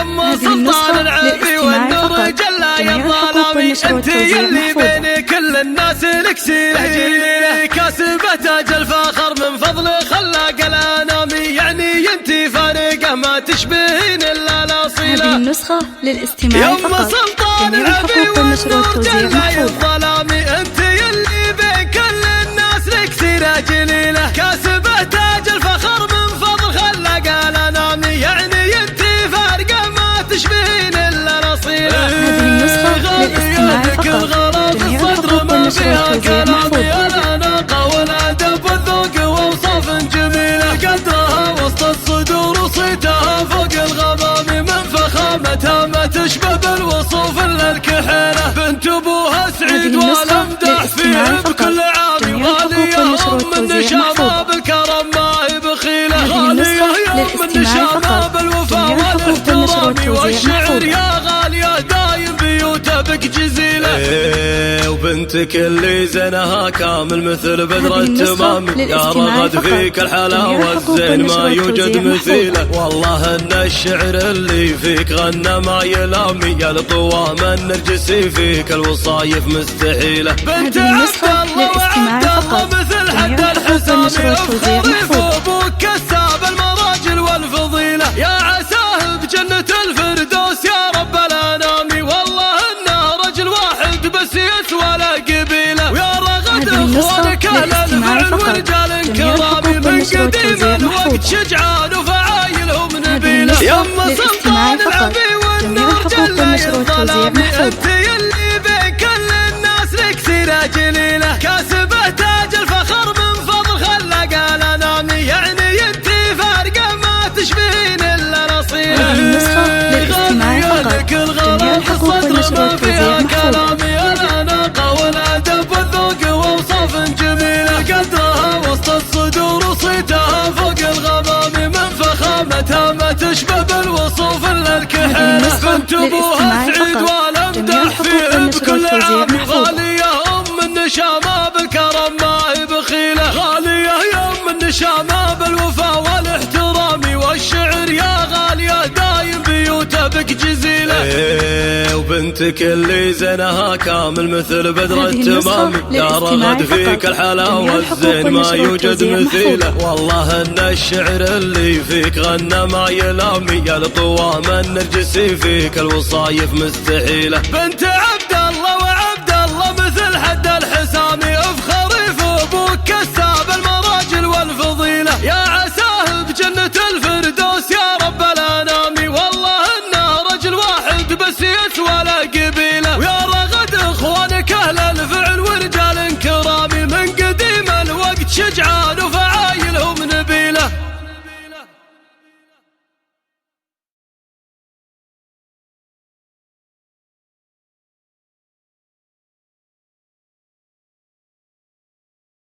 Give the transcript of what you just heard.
يما سلطان العبي والنور جل يا الظلامي، انت يلي بين كل الناس لك سيرة، كاسبة تاج الفخر من فضل خلاق الانامي، يعني انت فارقة ما تشبهين الا الاصيلة. هذه النسخة للاستماع فقط. يما سلطان العبي والنور جل يا الظلامي، انت يلي بين كل الناس لك سيرة جليلة، كاسبة تاج الفخر من فضل خلاق الانامي، يعني انت فارقة ما تشبهين الا الاصيلة. هذه النسخة للاستماع فقط. جميع الحقوق والنشر والتوزيع محفوظ. الاناقة والادب والذوق واوصاف جميلة، قدرها وسط الصدور وصيتها فوق الغمام، من فخامتها ما تشبه بالوصوف الا الكحيلة، بنت ابوها سعيد والامدح فيها بكل عام، غالية ام النشامة بالكرم ما هي بخيلة، غالية ام النشامة بالوفا والاحترام، والشعر يا غالية دايم بيوته بك جزيلة. وبنتك اللي زينها كامل مثل بدر التمام، يا رغد فيك الحلا والزين ما يوجد مثيله، والله ان الشعر اللي فيك غنى ما يلامي، يا لطوام النرجسي فيك الوصايف مستحيله، بنت عبد الله وعبد الله مثل حد الحسامي، افخري ابوك كساب المراجل والفضيله، يا عساه بجنة الفردوس يا رب الانامي، والله انه رجل واحد بس يسوى له قبيله، ويا رغد اخوانك اهل الفعل ورجال كرامي، من قديم الوقت شجعان وفعايلهم نبيله، يما سلطان العبي والنور جل الظلامي، انت يلي بين كل الناس لك سيرة جليلة، كاسبة تاج الفخر من فضل خلاق الانامي، يعني انت فارقة ما تشبهين الا الاصيلة. هذه النسخة للاستماع فقط. جميع الحقوق والنشر والتوزيع محفوظ. الاناقة والادب والذوق واوصاف جميلة، قدرها وسط الصدور وصيتها فوق الغمام، من فخامتها ما تشبه بالوصوف الا الكحيلة، بنت ابوها سعيد والامدح فيه بكل عام، غالية ام النشامة بالكرم ما هي بخيلة، غالية يا ام النشامة بالوفا والاحترام، والشعر يا غالية دايم بيوته بك جزيلة. وبنتك اللي زينها كامل مثل بدر التمام، يا رغد فيك الحلا والزين ما يوجد مثيله، والله ان الشعر اللي فيك غنى ما يلامي، يا لطوام النرجسي فيك الوصايف مستحيله، بنت عبد الله وعبد الله مثل حد الحسامي، افخري في ابوك كساب المراجل والفضيله، يا عساه بجنة الفردوس يا رب الانامي، والله انه رجل واحد بس يسوى له قبيله، ويا رغد اخوانك اهل الفعل ورجال كرامي، من قديم الوقت شجعان